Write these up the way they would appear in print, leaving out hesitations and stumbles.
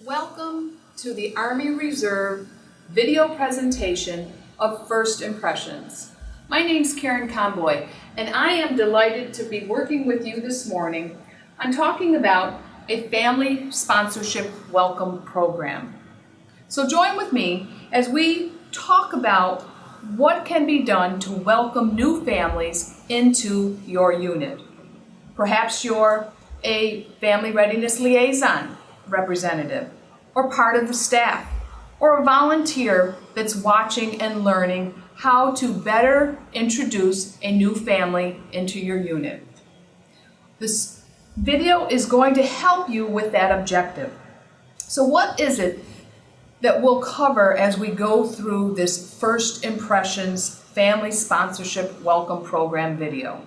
Welcome to the Army Reserve video presentation of First Impressions. My name's Karen Conboy, and I am delighted to be working with you this morning on talking about a family sponsorship welcome program. So join with me as we talk about what can be done to welcome new families into your unit. Perhaps you're a family readiness liaison representative, or part of the staff, or a volunteer that's watching and learning how to better introduce a new family into your unit. This video is going to help you with that objective. So what is it that we'll cover as we go through this First Impressions Family Sponsorship Welcome Program video?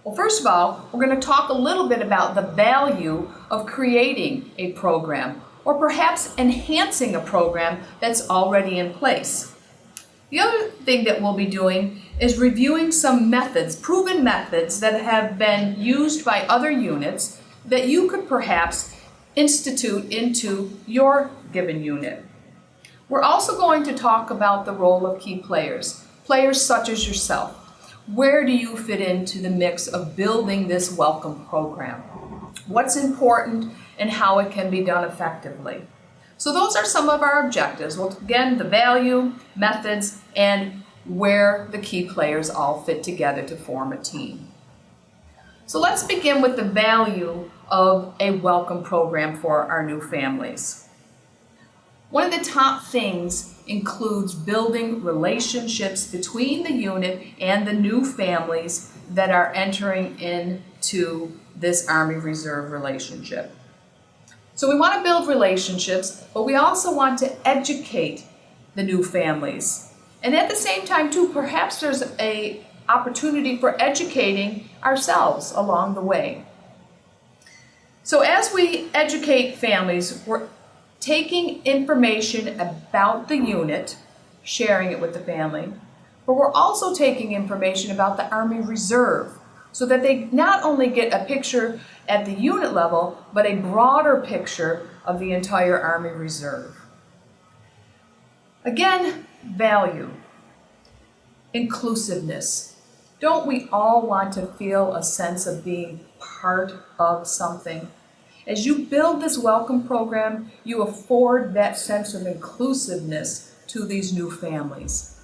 Well, first of all, we're going to talk a little bit about the value of creating a program, or perhaps enhancing a program that's already in place. The other thing that we'll be doing is reviewing some methods, proven methods that have been used by other units that you could perhaps institute into your given unit. We're also going to talk about the role of key players, players such as yourself. Where do you fit into the mix of building this welcome program? What's important and how it can be done effectively? So those are some of our objectives. Well, again, the value, methods, and where the key players all fit together to form a team. So let's begin with the value of a welcome program for our new families. One of the top things includes building relationships between the unit and the new families that are entering into this Army Reserve relationship. So we want to build relationships, but we also want to educate the new families. And at the same time too, perhaps there's an opportunity for educating ourselves along the way. So as we educate families, we're taking information about the unit, sharing it with the family, but we're also taking information about the Army Reserve so that they not only get a picture at the unit level, but a broader picture of the entire Army Reserve. Again, value, inclusiveness. Don't we all want to feel a sense of being part of something? As you build this welcome program, you afford that sense of inclusiveness to these new families.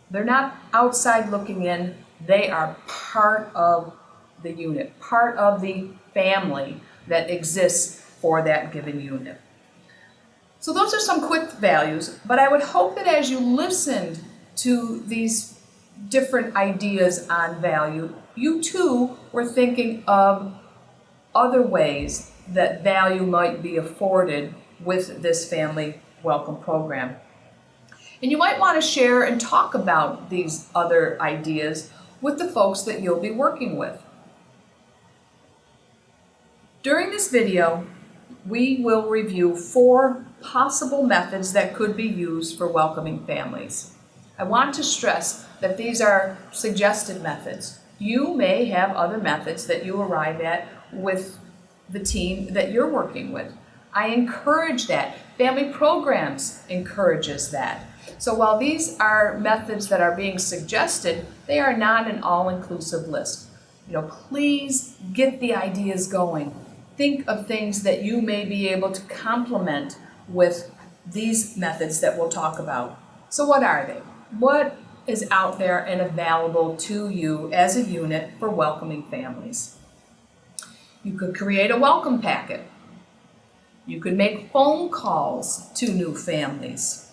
They're not outside looking in, they are part of the unit, part of the family that exists for that given unit. So those are some quick values, but I would hope that as you listened to these different ideas on value, you too were thinking of other ways that value might be afforded with this family welcome program. And you might want to share and talk about these other ideas with the folks that you'll be working with. During this video, we will review 4 possible methods that could be used for welcoming families. I want to stress that these are suggested methods. You may have other methods that you arrive at with the team that you're working with. I encourage that. Family Programs encourages that. So while these are methods that are being suggested, they are not an all-inclusive list. Please get the ideas going. Think of things that you may be able to complement with these methods that we'll talk about. So what are they? What is out there and available to you as a unit for welcoming families? You could create a welcome packet. You could make phone calls to new families.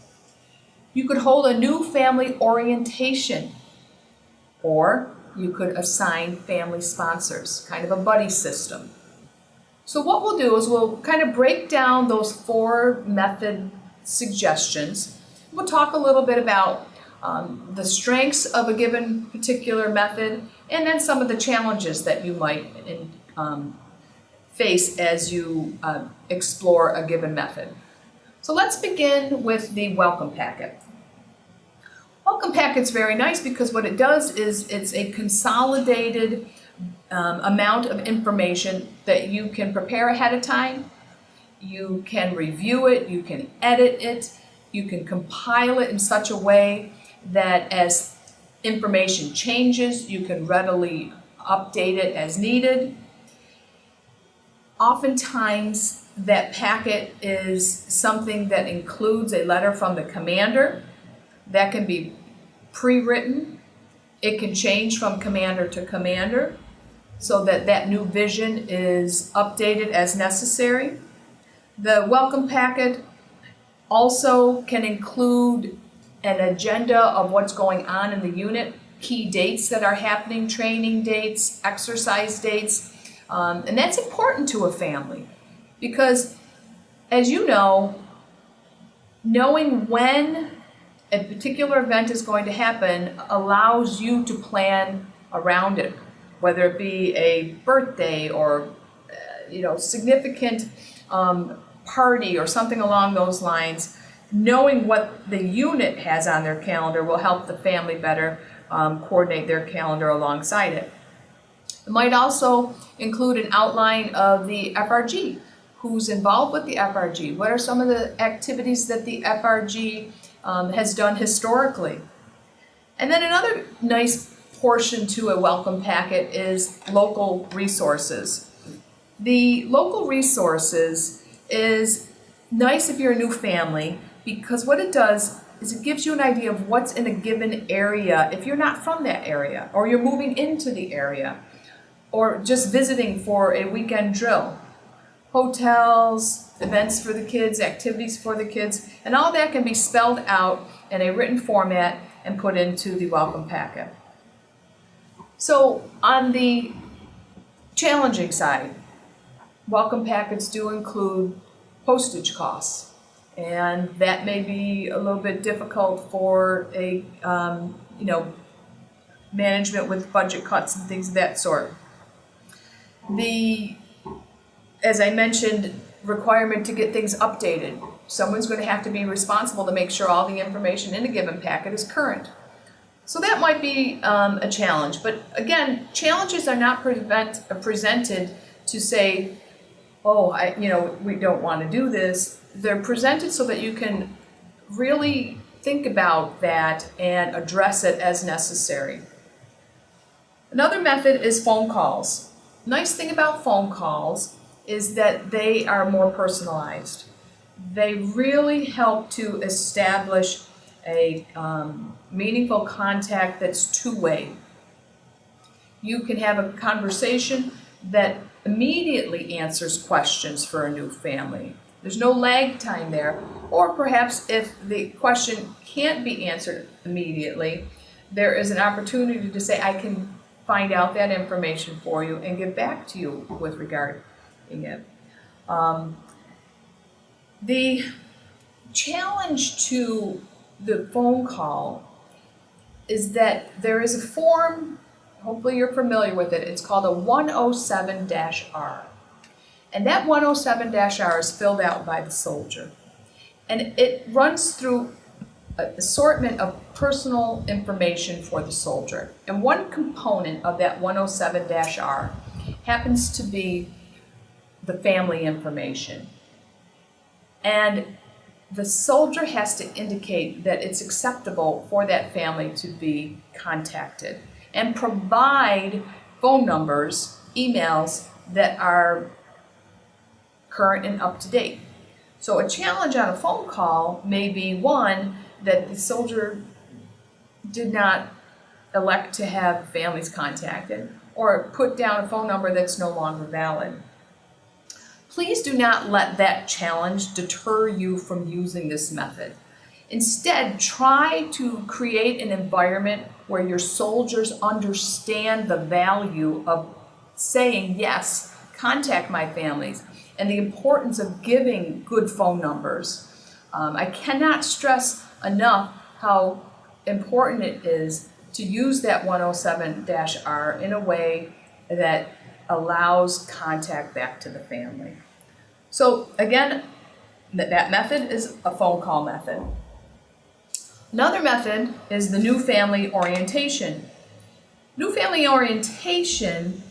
You could hold a new family orientation, or you could assign family sponsors, kind of a buddy system. So what we'll do is we'll kind of break down those 4 method suggestions. We'll talk a little bit about the strengths of a given particular method, and then some of the challenges that you might face as you explore a given method. So let's begin with the welcome packet. Welcome packet's very nice because what it does is it's a consolidated amount of information that you can prepare ahead of time You can review it, you can edit it, you can compile it in such a way that as information changes, you can readily update it as needed. Oftentimes, that packet is something that includes a letter from the commander. That can be pre-written. It can change from commander to commander so that that new vision is updated as necessary. The welcome packet also can include an agenda of what's going on in the unit, key dates that are happening, training dates, exercise dates, and that's important to a family because, as you know, knowing when a particular event is going to happen allows you to plan around it, whether it be a birthday or significant party or something along those lines. Knowing what the unit has on their calendar will help the family better coordinate their calendar alongside it. It might also include an outline of the FRG, who's involved with the FRG, what are some of the activities that the FRG has done historically. And then another nice portion to a welcome packet is local resources. The local resources is nice if you're a new family because what it does is it gives you an idea of what's in a given area if you're not from that area or you're moving into the area or just visiting for a weekend drill. Hotels, events for the kids, activities for the kids, and all that can be spelled out in a written format and put into the welcome packet. So on the challenging side, welcome packets do include postage costs, and that may be a little bit difficult for a management with budget cuts and things of that sort. As I mentioned, requirement to get things updated. Someone's going to have to be responsible to make sure all the information in a given packet is current. So that might be a challenge. But again, challenges are not presented to say, we don't want to do this. They're presented so that you can really think about that and address it as necessary. Another method is phone calls. Nice thing about phone calls is that they are more personalized. They really help to establish a meaningful contact that's two-way. You can have a conversation that immediately answers questions for a new family. There's no lag time there. Or perhaps if the question can't be answered immediately, there is an opportunity to say, I can find out that information for you and get back to you with regard to it. The challenge to the phone call is that there is a form, hopefully you're familiar with it, it's called a 107-R. And that 107-R is filled out by the soldier. And it runs through an assortment of personal information for the soldier. And one component of that 107-R happens to be the family information. And the soldier has to indicate that it's acceptable for that family to be contacted and provide phone numbers, emails that are current and up to date. So a challenge on a phone call may be one that the soldier did not elect to have families contacted or put down a phone number that's no longer valid. Please do not let that challenge deter you from using this method. Instead, try to create an environment where your soldiers understand the value of saying, yes, contact my families, and the importance of giving good phone numbers. I cannot stress enough how important it is to use that 107-R in a way that allows contact back to the family. So again, that method is a phone call method. Another method is the new family orientation. New family orientation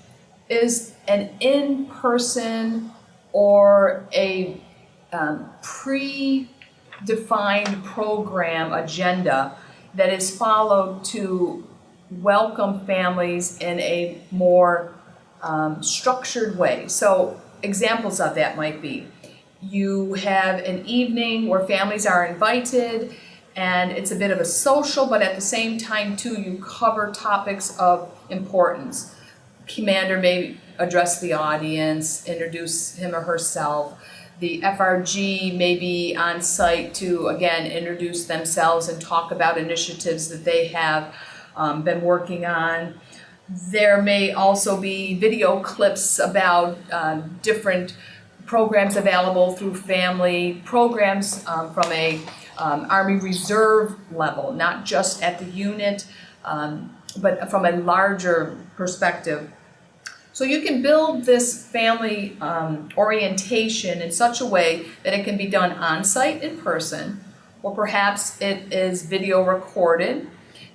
is an in-person or a pre-defined program agenda that is followed to welcome families in a more structured way. So examples of that might be, you have an evening where families are invited and it's a bit of a social, but at the same time too, you cover topics of importance. Commander may address the audience, introduce him or herself. The FRG may be on site to, again, introduce themselves and talk about initiatives that they have been working on. There may also be video clips about different programs available through family, programs from a Army Reserve level, not just at the unit, but from a larger perspective. So you can build this family orientation in such a way that it can be done on-site in person, or perhaps it is video recorded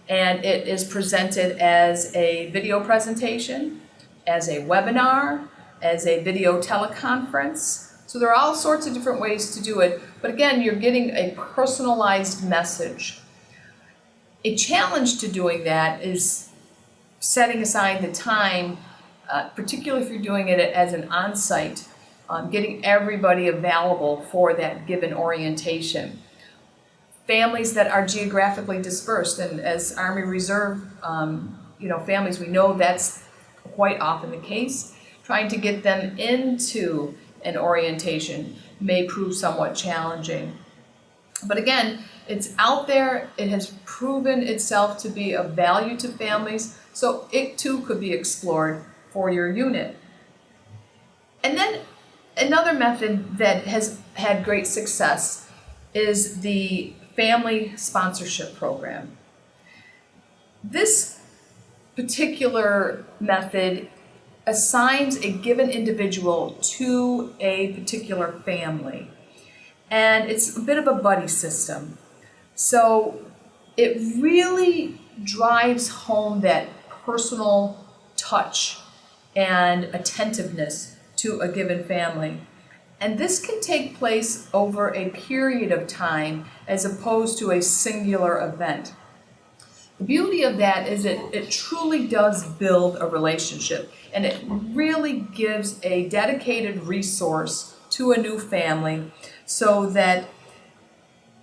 and it is presented as a video presentation, as a webinar, as a video teleconference. So there are all sorts of different ways to do it, but again, you're getting a personalized message. A challenge to doing that is setting aside the time, particularly if you're doing it as an on-site, getting everybody available for that given orientation. Families that are geographically dispersed, and as Army Reserve families, we know that's quite often the case. Trying to get them into an orientation may prove somewhat challenging. But again, it's out there, it has proven itself to be of value to families, so it too could be explored for your unit. And then another method that has had great success is the family sponsorship program. This particular method assigns a given individual to a particular family, and it's a bit of a buddy system. So it really drives home that personal touch and attentiveness to a given family. And this can take place over a period of time as opposed to a singular event. The beauty of that is it truly does build a relationship, and it really gives a dedicated resource to a new family so that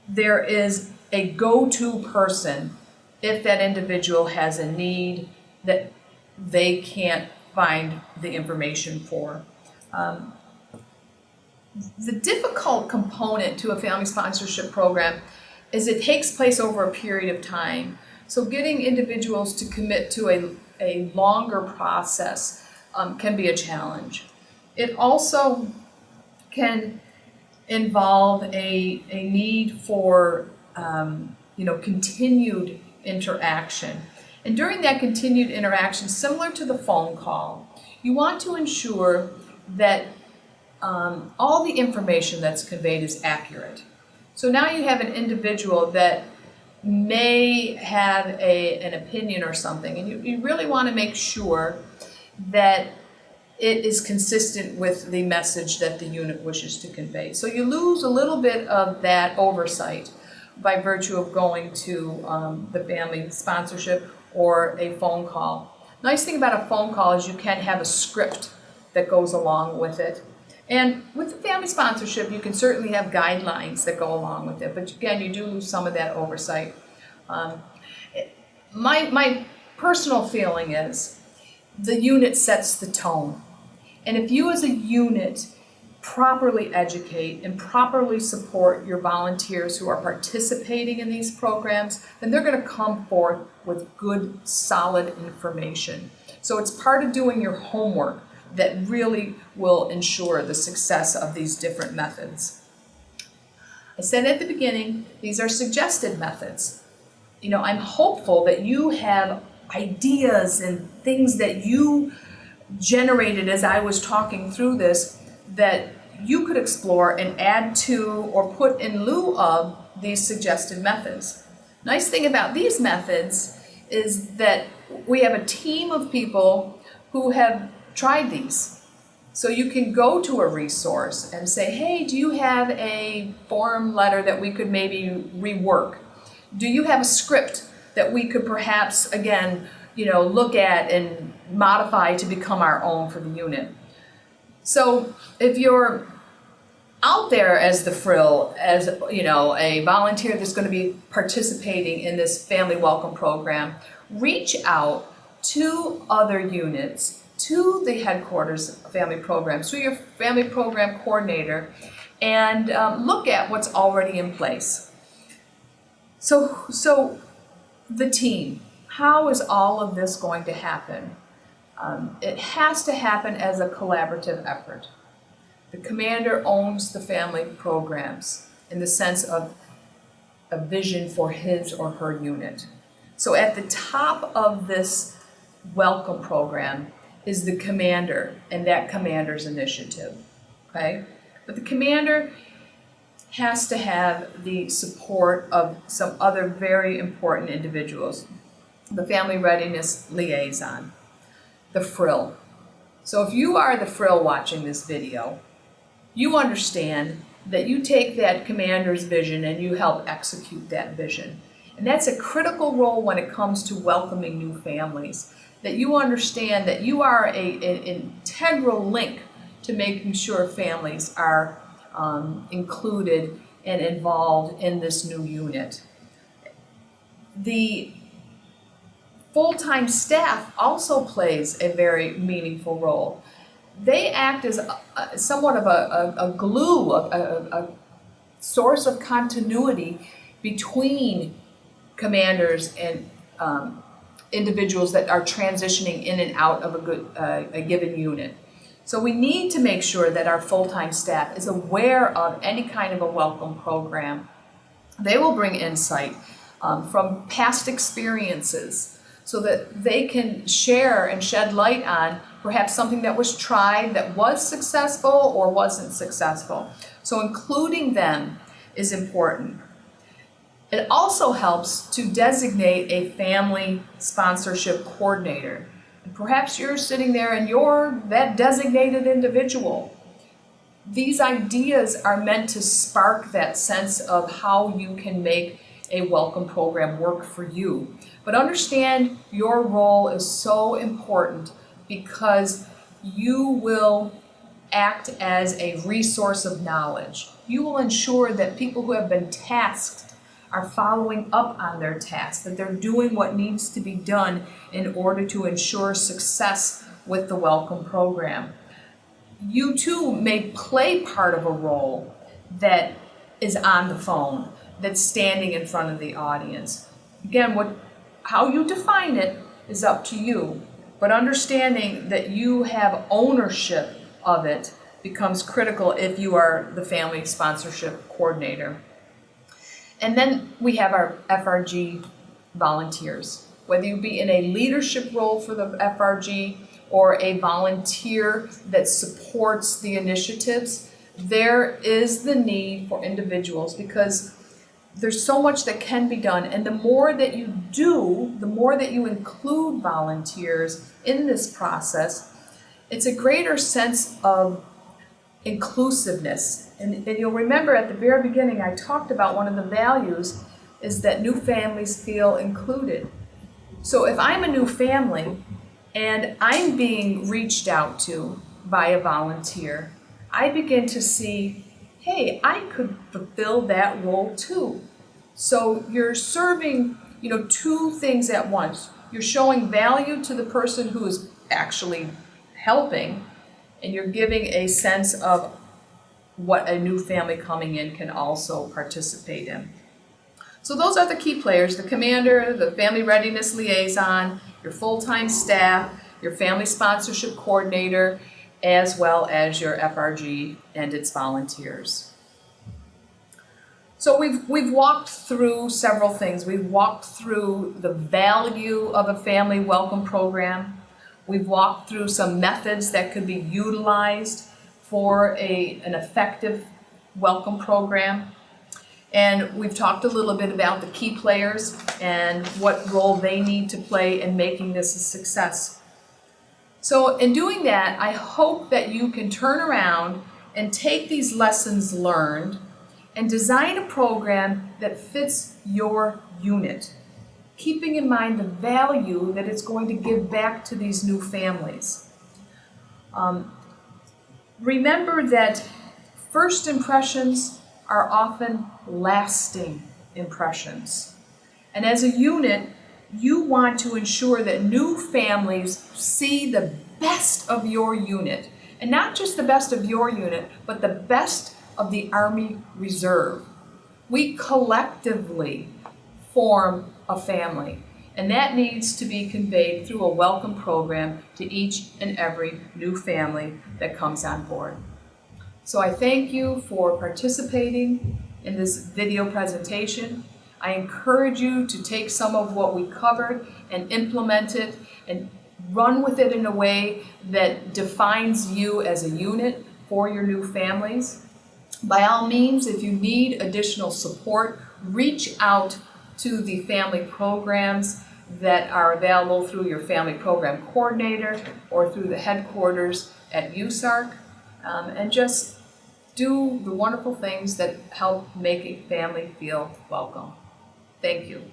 there is a go-to person if that individual has a need that they can't find the information for. The difficult component to a family sponsorship program is it takes place over a period of time. So getting individuals to commit to a longer process can be a challenge. It also can involve a need for continued interaction. And during that continued interaction, similar to the phone call, you want to ensure that all the information that's conveyed is accurate. So now you have an individual that may have an opinion or something, and you really want to make sure that it is consistent with the message that the unit wishes to convey. So you lose a little bit of that oversight by virtue of going to the family sponsorship or a phone call. Nice thing about a phone call is you can have a script that goes along with it. And with the family sponsorship, you can certainly have guidelines that go along with it, but again, you do lose some of that oversight. My personal feeling is the unit sets the tone. And if you as a unit properly educate and properly support your volunteers who are participating in these programs, then they're going to come forth with good, solid information. So it's part of doing your homework that really will ensure the success of these different methods. I said at the beginning, these are suggested methods. I'm hopeful that you have ideas and things that you generated as I was talking through this that you could explore and add to or put in lieu of these suggested methods. Nice thing about these methods is that we have a team of people who have tried these. So you can go to a resource and say, hey, do you have a form letter that we could maybe rework? Do you have a script that we could perhaps, again, look at and modify to become our own for the unit? So if you're out there as the frill, as a volunteer that's going to be participating in this family welcome program, reach out to other units, to the headquarters family programs, to your family program coordinator, and look at what's already in place. So the team, how is all of this going to happen? It has to happen as a collaborative effort. The commander owns the family programs in the sense of a vision for his or her unit. So at the top of this welcome program is the commander and that commander's initiative, okay? But the commander has to have the support of some other very important individuals. The family readiness liaison, the frill. So if you are the frill watching this video, you understand that you take that commander's vision and you help execute that vision. And that's a critical role when it comes to welcoming new families, that you understand that you are an integral link to making sure families are included and involved in this new unit. The full-time staff also plays a very meaningful role. They act as somewhat of a glue, a source of continuity between commanders and individuals that are transitioning in and out of a given unit. So we need to make sure that our full-time staff is aware of any kind of a welcome program. They will bring insight from past experiences so that they can share and shed light on perhaps something that was tried that was successful or wasn't successful. So including them is important. It also helps to designate a family sponsorship coordinator. And perhaps you're sitting there and you're that designated individual. These ideas are meant to spark that sense of how you can make a welcome program work for you. But understand your role is so important because you will act as a resource of knowledge. You will ensure that people who have been tasked are following up on their tasks, that they're doing what needs to be done in order to ensure success with the welcome program. You too may play part of a role that is on the phone, that's standing in front of the audience. Again, how you define it is up to you, but understanding that you have ownership of it becomes critical if you are the family sponsorship coordinator. And then we have our FRG volunteers. Whether you be in a leadership role for the FRG or a volunteer that supports the initiatives, there is the need for individuals because there's so much that can be done, and the more that you do, the more that you include volunteers in this process, it's a greater sense of inclusiveness. And you'll remember at the very beginning I talked about one of the values is that new families feel included. So if I'm a new family and I'm being reached out to by a volunteer, I begin to see, hey, I could fulfill that role too. So you're serving, two things at once. You're showing value to the person who is actually helping, and you're giving a sense of what a new family coming in can also participate in. So those are the key players: the commander, the family readiness liaison, your full-time staff, your family sponsorship coordinator, as well as your FRG and its volunteers. So we've walked through several things. We've walked through the value of a family welcome program. We've walked through some methods that could be utilized for an effective welcome program. And we've talked a little bit about the key players and what role they need to play in making this a success. So in doing that, I hope that you can turn around and take these lessons learned and design a program that fits your unit, keeping in mind the value that it's going to give back to these new families. Remember that first impressions are often lasting impressions. And as a unit, you want to ensure that new families see the best of your unit. And not just the best of your unit, but the best of the Army Reserve. We collectively form a family, and that needs to be conveyed through a welcome program to each and every new family that comes on board. So I thank you for participating in this video presentation. I encourage you to take some of what we covered and implement it and run with it in a way that defines you as a unit for your new families. By all means, if you need additional support, reach out to the family programs that are available through your family program coordinator or through the headquarters at USARC, and just do the wonderful things that help make a family feel welcome. Thank you.